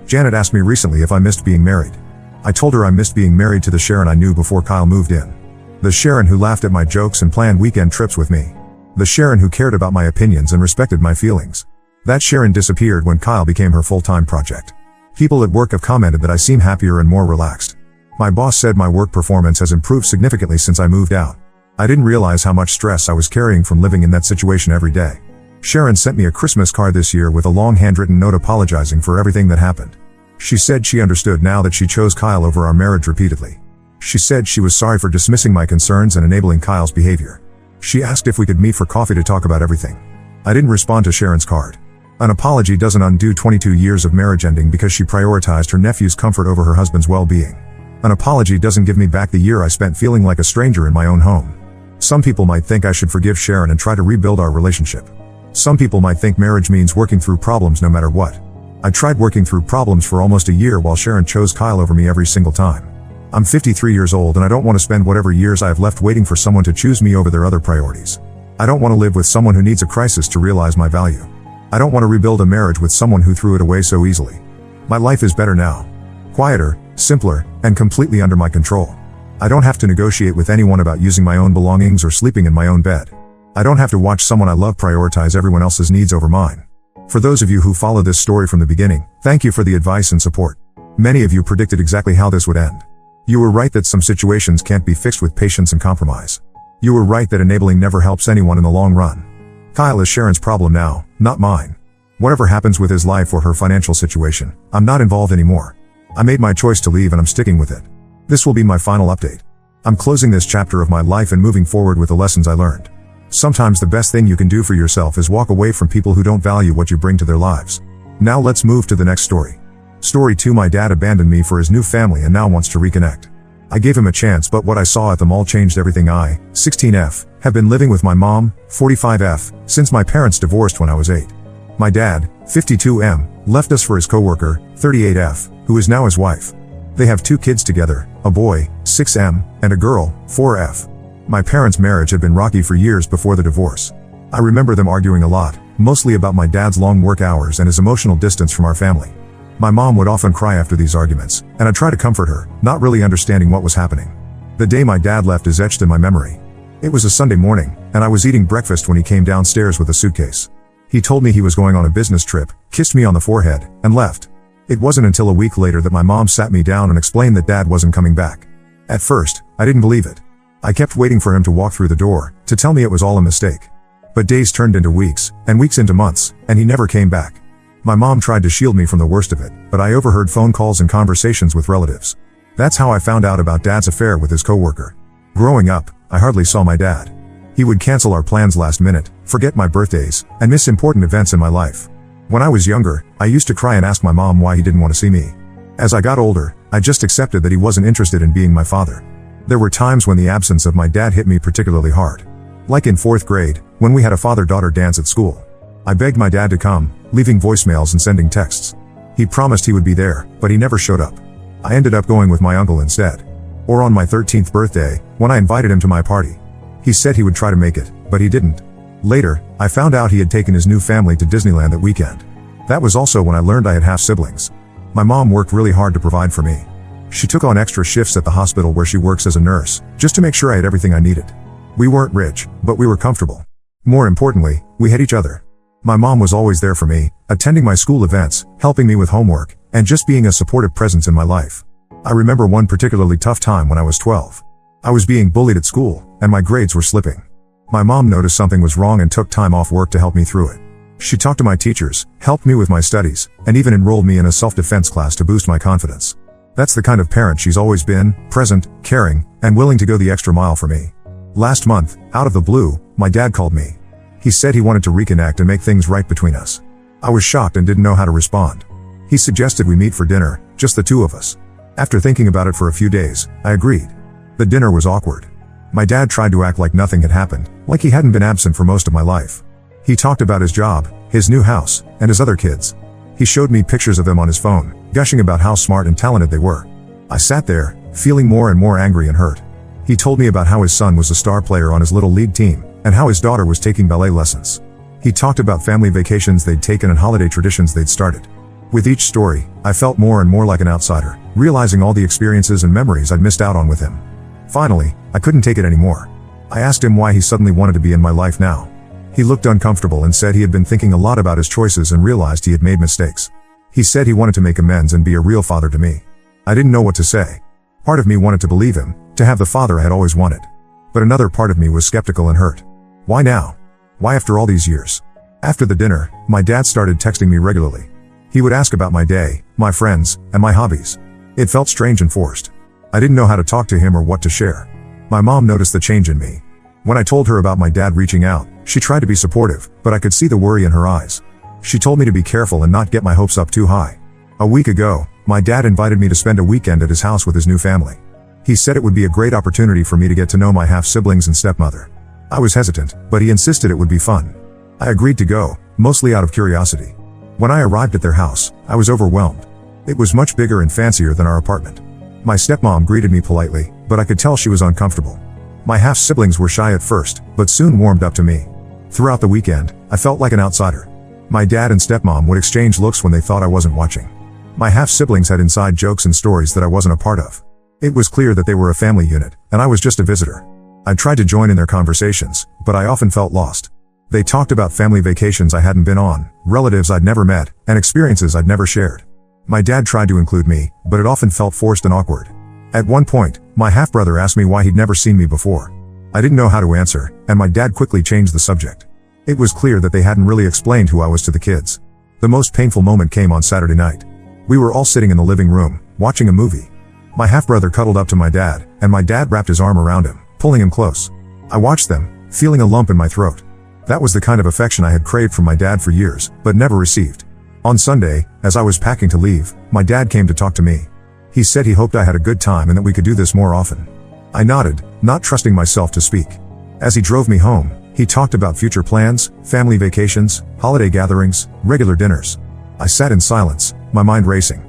Janet asked me recently if I missed being married. I told her I missed being married to the Sharon I knew before Kyle moved in. The Sharon who laughed at my jokes and planned weekend trips with me. The Sharon who cared about my opinions and respected my feelings. That Sharon disappeared when Kyle became her full-time project. People at work have commented that I seem happier and more relaxed. My boss said my work performance has improved significantly since I moved out. I didn't realize how much stress I was carrying from living in that situation every day. Sharon sent me a Christmas card this year with a long handwritten note apologizing for everything that happened. She said she understood now that she chose Kyle over our marriage repeatedly. She said she was sorry for dismissing my concerns and enabling Kyle's behavior. She asked if we could meet for coffee to talk about everything. I didn't respond to Sharon's card. An apology doesn't undo 22 years of marriage ending because she prioritized her nephew's comfort over her husband's well-being. An apology doesn't give me back the year I spent feeling like a stranger in my own home. Some people might think I should forgive Sharon and try to rebuild our relationship. Some people might think marriage means working through problems no matter what. I tried working through problems for almost a year while Sharon chose Kyle over me every single time. I'm 53 years old and I don't want to spend whatever years I have left waiting for someone to choose me over their other priorities. I don't want to live with someone who needs a crisis to realize my value. I don't want to rebuild a marriage with someone who threw it away so easily. My life is better now. Quieter, simpler, and completely under my control. I don't have to negotiate with anyone about using my own belongings or sleeping in my own bed. I don't have to watch someone I love prioritize everyone else's needs over mine. For those of you who follow this story from the beginning, thank you for the advice and support. Many of you predicted exactly how this would end. You were right that some situations can't be fixed with patience and compromise. You were right that enabling never helps anyone in the long run. Kyle is Sharon's problem now, not mine. Whatever happens with his life or her financial situation, I'm not involved anymore. I made my choice to leave and I'm sticking with it. This will be my final update. I'm closing this chapter of my life and moving forward with the lessons I learned. Sometimes the best thing you can do for yourself is walk away from people who don't value what you bring to their lives. Now let's move to the next story. Story 2. My dad abandoned me for his new family and now wants to reconnect. I gave him a chance, but what I saw at the mall changed everything. I, 16F, have been living with my mom, 45F, since my parents divorced when I was 8. My dad, 52M, left us for his coworker, 38F, who is now his wife. They have 2 kids together, a boy, 6M, and a girl, 4F. My parents' marriage had been rocky for years before the divorce. I remember them arguing a lot, mostly about my dad's long work hours and his emotional distance from our family. My mom would often cry after these arguments, and I'd try to comfort her, not really understanding what was happening. The day my dad left is etched in my memory. It was a Sunday morning, and I was eating breakfast when he came downstairs with a suitcase. He told me he was going on a business trip, kissed me on the forehead, and left. It wasn't until a week later that my mom sat me down and explained that dad wasn't coming back. At first, I didn't believe it. I kept waiting for him to walk through the door, to tell me it was all a mistake. But days turned into weeks, and weeks into months, and he never came back. My mom tried to shield me from the worst of it, but I overheard phone calls and conversations with relatives. That's how I found out about dad's affair with his coworker. Growing up, I hardly saw my dad. He would cancel our plans last minute, forget my birthdays, and miss important events in my life. When I was younger, I used to cry and ask my mom why he didn't want to see me. As I got older, I just accepted that he wasn't interested in being my father. There were times when the absence of my dad hit me particularly hard. Like in 4th grade, when we had a father-daughter dance at school. I begged my dad to come, leaving voicemails and sending texts. He promised he would be there, but he never showed up. I ended up going with my uncle instead. Or on my 13th birthday, when I invited him to my party. He said he would try to make it, but he didn't. Later, I found out he had taken his new family to Disneyland that weekend. That was also when I learned I had half siblings. My mom worked really hard to provide for me. She took on extra shifts at the hospital where she works as a nurse, just to make sure I had everything I needed. We weren't rich, but we were comfortable. More importantly, we had each other. My mom was always there for me, attending my school events, helping me with homework, and just being a supportive presence in my life. I remember one particularly tough time when I was 12. I was being bullied at school, and my grades were slipping. My mom noticed something was wrong and took time off work to help me through it. She talked to my teachers, helped me with my studies, and even enrolled me in a self-defense class to boost my confidence. That's the kind of parent she's always been, present, caring, and willing to go the extra mile for me. Last month, out of the blue, my dad called me. He said he wanted to reconnect and make things right between us. I was shocked and didn't know how to respond. He suggested we meet for dinner, just the two of us. After thinking about it for a few days, I agreed. The dinner was awkward. My dad tried to act like nothing had happened, like he hadn't been absent for most of my life. He talked about his job, his new house, and his other kids. He showed me pictures of them on his phone, gushing about how smart and talented they were. I sat there, feeling more and more angry and hurt. He told me about how his son was a star player on his little league team, and how his daughter was taking ballet lessons. He talked about family vacations they'd taken and holiday traditions they'd started. With each story, I felt more and more like an outsider, realizing all the experiences and memories I'd missed out on with him. Finally, I couldn't take it anymore. I asked him why he suddenly wanted to be in my life now. He looked uncomfortable and said he had been thinking a lot about his choices and realized he had made mistakes. He said he wanted to make amends and be a real father to me. I didn't know what to say. Part of me wanted to believe him, to have the father I had always wanted. But another part of me was skeptical and hurt. Why now? Why after all these years? After the dinner, my dad started texting me regularly. He would ask about my day, my friends, and my hobbies. It felt strange and forced. I didn't know how to talk to him or what to share. My mom noticed the change in me. When I told her about my dad reaching out, she tried to be supportive, but I could see the worry in her eyes. She told me to be careful and not get my hopes up too high. A week ago, my dad invited me to spend a weekend at his house with his new family. He said it would be a great opportunity for me to get to know my half-siblings and stepmother. I was hesitant, but he insisted it would be fun. I agreed to go, mostly out of curiosity. When I arrived at their house, I was overwhelmed. It was much bigger and fancier than our apartment. My stepmom greeted me politely, but I could tell she was uncomfortable. My half-siblings were shy at first, but soon warmed up to me. Throughout the weekend, I felt like an outsider. My dad and stepmom would exchange looks when they thought I wasn't watching. My half-siblings had inside jokes and stories that I wasn't a part of. It was clear that they were a family unit, and I was just a visitor. I tried to join in their conversations, but I often felt lost. They talked about family vacations I hadn't been on, relatives I'd never met, and experiences I'd never shared. My dad tried to include me, but it often felt forced and awkward. At one point, my half-brother asked me why he'd never seen me before. I didn't know how to answer, and my dad quickly changed the subject. It was clear that they hadn't really explained who I was to the kids. The most painful moment came on Saturday night. We were all sitting in the living room, watching a movie. My half-brother cuddled up to my dad, and my dad wrapped his arm around him, pulling him close. I watched them, feeling a lump in my throat. That was the kind of affection I had craved from my dad for years, but never received. On Sunday, as I was packing to leave, my dad came to talk to me. He said he hoped I had a good time and that we could do this more often. I nodded, not trusting myself to speak. As he drove me home, he talked about future plans, family vacations, holiday gatherings, regular dinners. I sat in silence, my mind racing.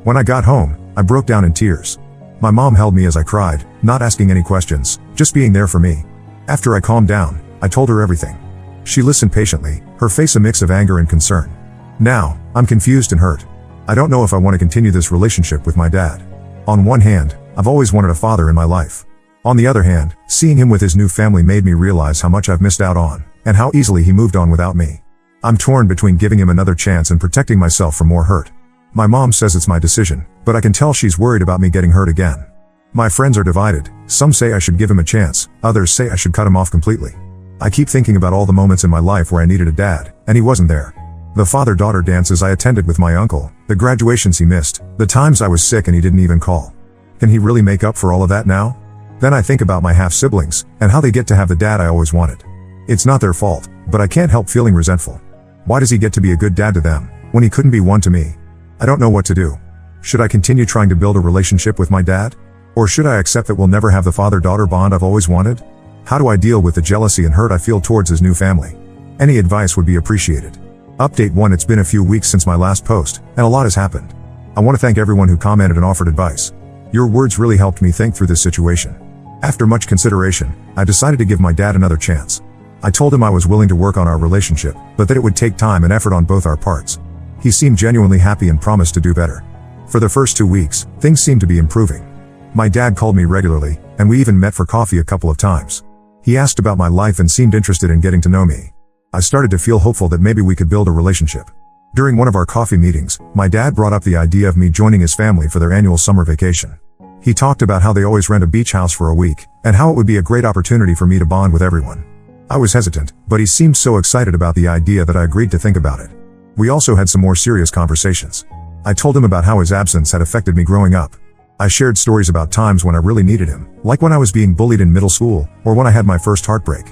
When I got home, I broke down in tears. My mom held me as I cried, not asking any questions, just being there for me. After I calmed down, I told her everything. She listened patiently, her face a mix of anger and concern. Now, I'm confused and hurt. I don't know if I want to continue this relationship with my dad. On one hand, I've always wanted a father in my life. On the other hand, seeing him with his new family made me realize how much I've missed out on, and how easily he moved on without me. I'm torn between giving him another chance and protecting myself from more hurt. My mom says it's my decision, but I can tell she's worried about me getting hurt again. My friends are divided. Some say I should give him a chance, others say I should cut him off completely. I keep thinking about all the moments in my life where I needed a dad, and he wasn't there. The father-daughter dances I attended with my uncle, the graduations he missed, the times I was sick and he didn't even call. Can he really make up for all of that now? Then I think about my half-siblings, and how they get to have the dad I always wanted. It's not their fault, but I can't help feeling resentful. Why does he get to be a good dad to them, when he couldn't be one to me? I don't know what to do. Should I continue trying to build a relationship with my dad? Or should I accept that we'll never have the father-daughter bond I've always wanted? How do I deal with the jealousy and hurt I feel towards his new family? Any advice would be appreciated. Update 1: It's been a few weeks since my last post, and a lot has happened. I want to thank everyone who commented and offered advice. Your words really helped me think through this situation. After much consideration, I decided to give my dad another chance. I told him I was willing to work on our relationship, but that it would take time and effort on both our parts. He seemed genuinely happy and promised to do better. For the first 2 weeks, things seemed to be improving. My dad called me regularly, and we even met for coffee a couple of times. He asked about my life and seemed interested in getting to know me. I started to feel hopeful that maybe we could build a relationship. During one of our coffee meetings, my dad brought up the idea of me joining his family for their annual summer vacation. He talked about how they always rent a beach house for a week, and how it would be a great opportunity for me to bond with everyone. I was hesitant, but he seemed so excited about the idea that I agreed to think about it. We also had some more serious conversations. I told him about how his absence had affected me growing up. I shared stories about times when I really needed him, like when I was being bullied in middle school, or when I had my first heartbreak.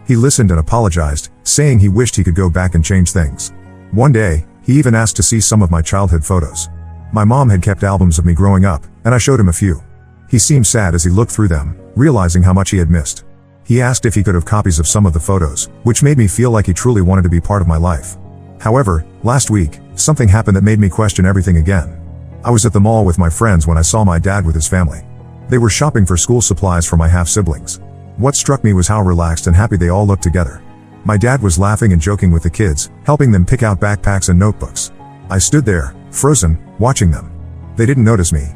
He listened and apologized, saying he wished he could go back and change things. One day, he even asked to see some of my childhood photos. My mom had kept albums of me growing up, and I showed him a few. He seemed sad as he looked through them, realizing how much he had missed. He asked if he could have copies of some of the photos, which made me feel like he truly wanted to be part of my life. However, last week, something happened that made me question everything again. I was at the mall with my friends when I saw my dad with his family. They were shopping for school supplies for my half-siblings. What struck me was how relaxed and happy they all looked together. My dad was laughing and joking with the kids, helping them pick out backpacks and notebooks. I stood there, frozen, watching them. They didn't notice me.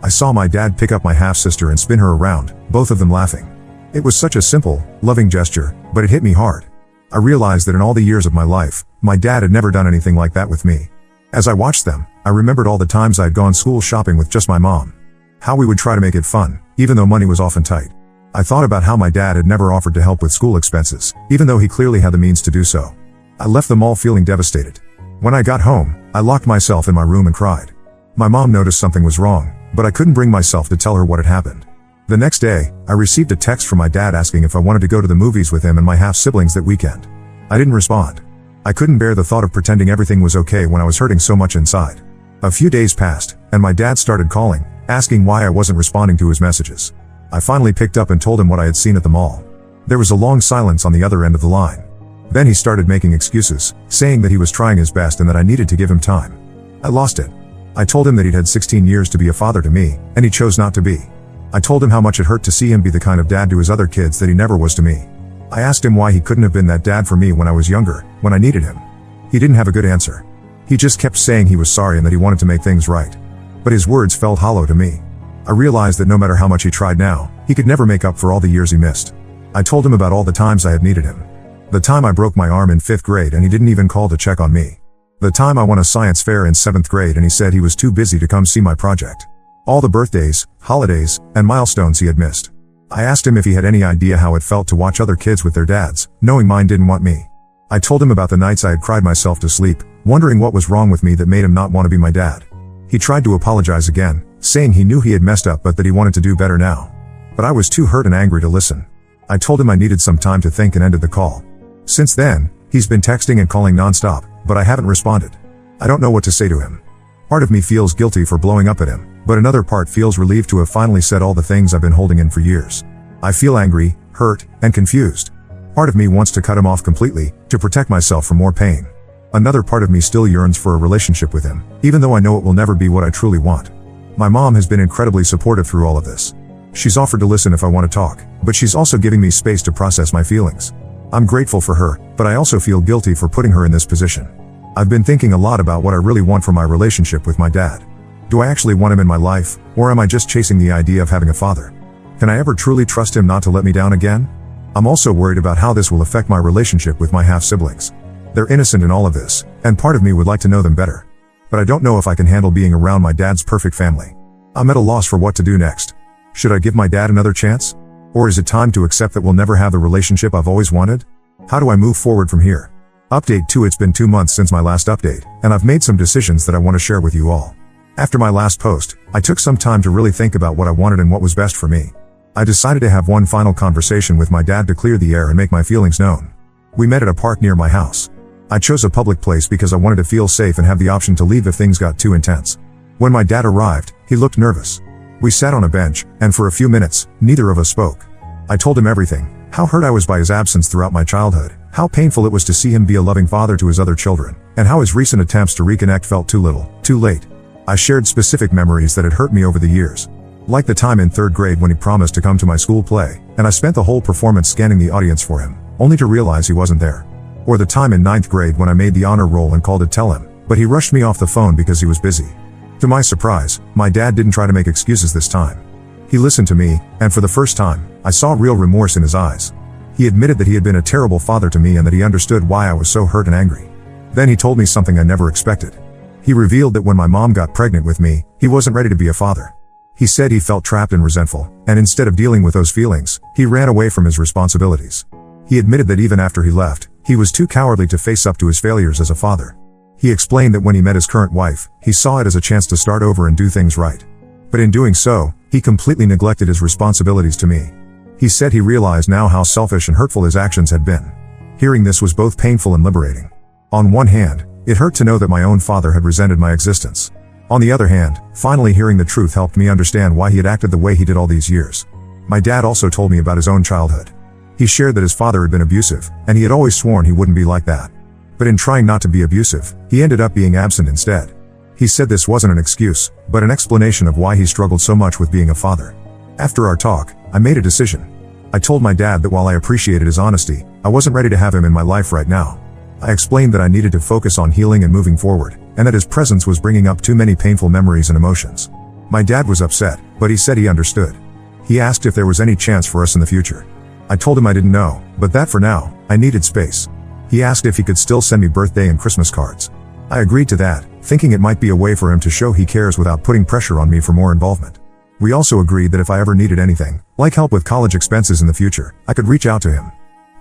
I saw my dad pick up my half-sister and spin her around, both of them laughing. It was such a simple, loving gesture, but it hit me hard. I realized that in all the years of my life, my dad had never done anything like that with me. As I watched them, I remembered all the times I had gone school shopping with just my mom. How we would try to make it fun, even though money was often tight. I thought about how my dad had never offered to help with school expenses, even though he clearly had the means to do so. I left the mall feeling devastated. When I got home, I locked myself in my room and cried. My mom noticed something was wrong, but I couldn't bring myself to tell her what had happened. The next day, I received a text from my dad asking if I wanted to go to the movies with him and my half-siblings that weekend. I didn't respond. I couldn't bear the thought of pretending everything was okay when I was hurting so much inside. A few days passed, and my dad started calling, asking why I wasn't responding to his messages. I finally picked up and told him what I had seen at the mall. There was a long silence on the other end of the line. Then he started making excuses, saying that he was trying his best and that I needed to give him time. I lost it. I told him that he'd had 16 years to be a father to me, and he chose not to be. I told him how much it hurt to see him be the kind of dad to his other kids that he never was to me. I asked him why he couldn't have been that dad for me when I was younger, when I needed him. He didn't have a good answer. He just kept saying he was sorry and that he wanted to make things right. But his words felt hollow to me. I realized that no matter how much he tried now, he could never make up for all the years he missed. I told him about all the times I had needed him. The time I broke my arm in 5th grade and he didn't even call to check on me. The time I won a science fair in 7th grade and he said he was too busy to come see my project. All the birthdays, holidays, and milestones he had missed. I asked him if he had any idea how it felt to watch other kids with their dads, knowing mine didn't want me. I told him about the nights I had cried myself to sleep, wondering what was wrong with me that made him not want to be my dad. He tried to apologize again, saying he knew he had messed up but that he wanted to do better now. But I was too hurt and angry to listen. I told him I needed some time to think and ended the call. Since then, he's been texting and calling nonstop, but I haven't responded. I don't know what to say to him. Part of me feels guilty for blowing up at him, but another part feels relieved to have finally said all the things I've been holding in for years. I feel angry, hurt, and confused. Part of me wants to cut him off completely, to protect myself from more pain. Another part of me still yearns for a relationship with him, even though I know it will never be what I truly want. My mom has been incredibly supportive through all of this. She's offered to listen if I want to talk, but she's also giving me space to process my feelings. I'm grateful for her, but I also feel guilty for putting her in this position. I've been thinking a lot about what I really want from my relationship with my dad. Do I actually want him in my life, or am I just chasing the idea of having a father? Can I ever truly trust him not to let me down again? I'm also worried about how this will affect my relationship with my half-siblings. They're innocent in all of this, and part of me would like to know them better. But I don't know if I can handle being around my dad's perfect family. I'm at a loss for what to do next. Should I give my dad another chance? Or is it time to accept that we'll never have the relationship I've always wanted? How do I move forward from here? Update 2: It's been 2 months since my last update, and I've made some decisions that I want to share with you all. After my last post, I took some time to really think about what I wanted and what was best for me. I decided to have one final conversation with my dad to clear the air and make my feelings known. We met at a park near my house. I chose a public place because I wanted to feel safe and have the option to leave if things got too intense. When my dad arrived, he looked nervous. We sat on a bench, and for a few minutes, neither of us spoke. I told him everything, how hurt I was by his absence throughout my childhood, how painful it was to see him be a loving father to his other children, and how his recent attempts to reconnect felt too little, too late. I shared specific memories that had hurt me over the years. Like the time in 3rd grade when he promised to come to my school play, and I spent the whole performance scanning the audience for him, only to realize he wasn't there. Or the time in 9th grade when I made the honor roll and called to tell him, but he rushed me off the phone because he was busy. To my surprise, my dad didn't try to make excuses this time. He listened to me, and for the first time, I saw real remorse in his eyes. He admitted that he had been a terrible father to me and that he understood why I was so hurt and angry. Then he told me something I never expected. He revealed that when my mom got pregnant with me, he wasn't ready to be a father. He said he felt trapped and resentful, and instead of dealing with those feelings, he ran away from his responsibilities. He admitted that even after he left, he was too cowardly to face up to his failures as a father. He explained that when he met his current wife, he saw it as a chance to start over and do things right. But in doing so, he completely neglected his responsibilities to me. He said he realized now how selfish and hurtful his actions had been. Hearing this was both painful and liberating. On one hand, it hurt to know that my own father had resented my existence. On the other hand, finally hearing the truth helped me understand why he had acted the way he did all these years. My dad also told me about his own childhood. He shared that his father had been abusive, and he had always sworn he wouldn't be like that. But in trying not to be abusive, he ended up being absent instead. He said this wasn't an excuse, but an explanation of why he struggled so much with being a father. After our talk, I made a decision. I told my dad that while I appreciated his honesty, I wasn't ready to have him in my life right now. I explained that I needed to focus on healing and moving forward, and that his presence was bringing up too many painful memories and emotions. My dad was upset, but he said he understood. He asked if there was any chance for us in the future. I told him I didn't know, but that for now, I needed space. He asked if he could still send me birthday and Christmas cards. I agreed to that, thinking it might be a way for him to show he cares without putting pressure on me for more involvement. We also agreed that if I ever needed anything, like help with college expenses in the future, I could reach out to him.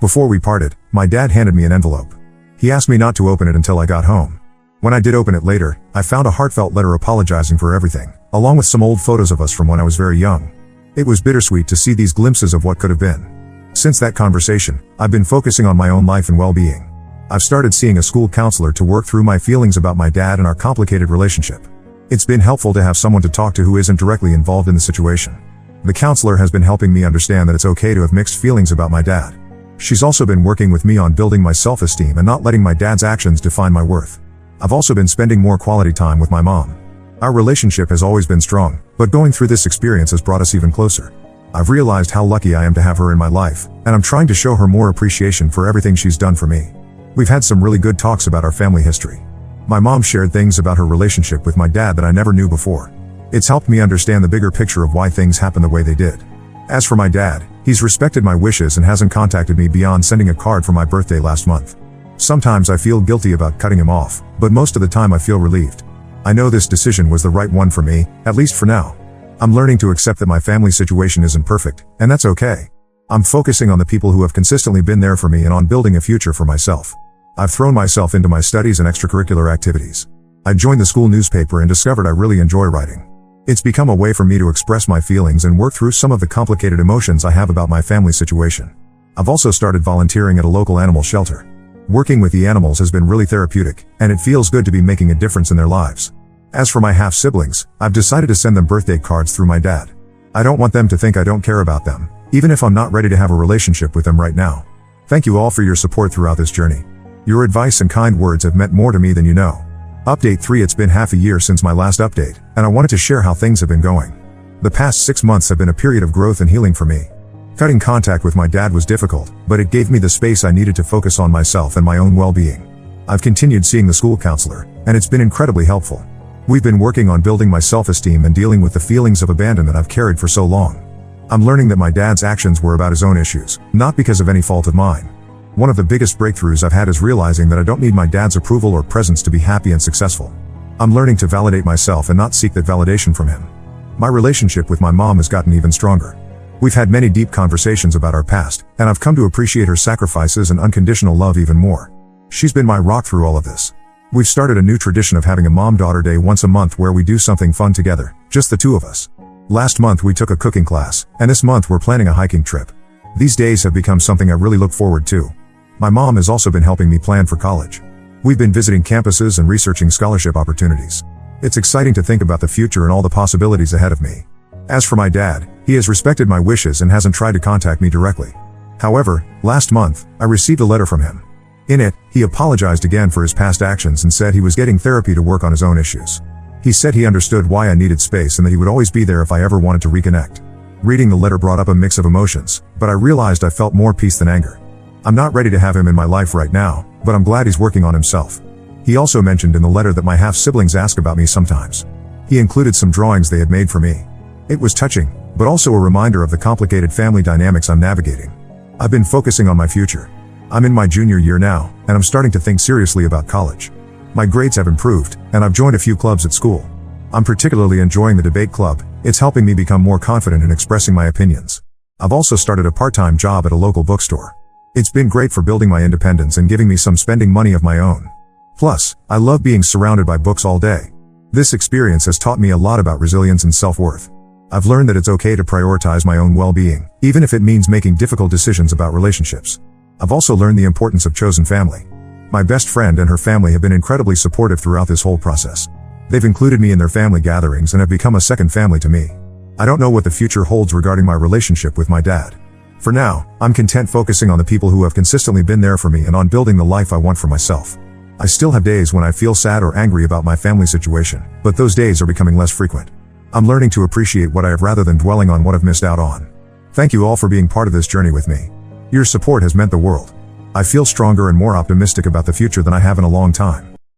Before we parted, my dad handed me an envelope. He asked me not to open it until I got home. When I did open it later, I found a heartfelt letter apologizing for everything, along with some old photos of us from when I was very young. It was bittersweet to see these glimpses of what could have been. Since that conversation, I've been focusing on my own life and well-being. I've started seeing a school counselor to work through my feelings about my dad and our complicated relationship. It's been helpful to have someone to talk to who isn't directly involved in the situation. The counselor has been helping me understand that it's okay to have mixed feelings about my dad. She's also been working with me on building my self-esteem and not letting my dad's actions define my worth. I've also been spending more quality time with my mom. Our relationship has always been strong, but going through this experience has brought us even closer. I've realized how lucky I am to have her in my life, and I'm trying to show her more appreciation for everything she's done for me. We've had some really good talks about our family history. My mom shared things about her relationship with my dad that I never knew before. It's helped me understand the bigger picture of why things happened the way they did. As for my dad, he's respected my wishes and hasn't contacted me beyond sending a card for my birthday last month. Sometimes I feel guilty about cutting him off, but most of the time I feel relieved. I know this decision was the right one for me, at least for now. I'm learning to accept that my family situation isn't perfect, and that's okay. I'm focusing on the people who have consistently been there for me and on building a future for myself. I've thrown myself into my studies and extracurricular activities. I joined the school newspaper and discovered I really enjoy writing. It's become a way for me to express my feelings and work through some of the complicated emotions I have about my family situation. I've also started volunteering at a local animal shelter. Working with the animals has been really therapeutic, and it feels good to be making a difference in their lives. As for my half-siblings, I've decided to send them birthday cards through my dad. I don't want them to think I don't care about them, even if I'm not ready to have a relationship with them right now. Thank you all for your support throughout this journey. Your advice and kind words have meant more to me than you know. Update 3. It's been half a year since my last update, and I wanted to share how things have been going. The past 6 months have been a period of growth and healing for me. Cutting contact with my dad was difficult, but it gave me the space I needed to focus on myself and my own well-being. I've continued seeing the school counselor, and it's been incredibly helpful. We've been working on building my self-esteem and dealing with the feelings of abandonment I've carried for so long. I'm learning that my dad's actions were about his own issues, not because of any fault of mine. One of the biggest breakthroughs I've had is realizing that I don't need my dad's approval or presence to be happy and successful. I'm learning to validate myself and not seek that validation from him. My relationship with my mom has gotten even stronger. We've had many deep conversations about our past, and I've come to appreciate her sacrifices and unconditional love even more. She's been my rock through all of this. We've started a new tradition of having a mom-daughter day once a month where we do something fun together, just the two of us. Last month we took a cooking class, and this month we're planning a hiking trip. These days have become something I really look forward to. My mom has also been helping me plan for college. We've been visiting campuses and researching scholarship opportunities. It's exciting to think about the future and all the possibilities ahead of me. As for my dad, he has respected my wishes and hasn't tried to contact me directly. However, last month, I received a letter from him. In it, he apologized again for his past actions and said he was getting therapy to work on his own issues. He said he understood why I needed space and that he would always be there if I ever wanted to reconnect. Reading the letter brought up a mix of emotions, but I realized I felt more peace than anger. I'm not ready to have him in my life right now, but I'm glad he's working on himself. He also mentioned in the letter that my half-siblings ask about me sometimes. He included some drawings they had made for me. It was touching, but also a reminder of the complicated family dynamics I'm navigating. I've been focusing on my future. I'm in my junior year now, and I'm starting to think seriously about college. My grades have improved, and I've joined a few clubs at school. I'm particularly enjoying the debate club. It's helping me become more confident in expressing my opinions. I've also started a part-time job at a local bookstore. It's been great for building my independence and giving me some spending money of my own. Plus, I love being surrounded by books all day. This experience has taught me a lot about resilience and self-worth. I've learned that it's okay to prioritize my own well-being, even if it means making difficult decisions about relationships. I've also learned the importance of chosen family. My best friend and her family have been incredibly supportive throughout this whole process. They've included me in their family gatherings and have become a second family to me. I don't know what the future holds regarding my relationship with my dad. For now, I'm content focusing on the people who have consistently been there for me and on building the life I want for myself. I still have days when I feel sad or angry about my family situation, but those days are becoming less frequent. I'm learning to appreciate what I have rather than dwelling on what I've missed out on. Thank you all for being part of this journey with me. Your support has meant the world. I feel stronger and more optimistic about the future than I have in a long time.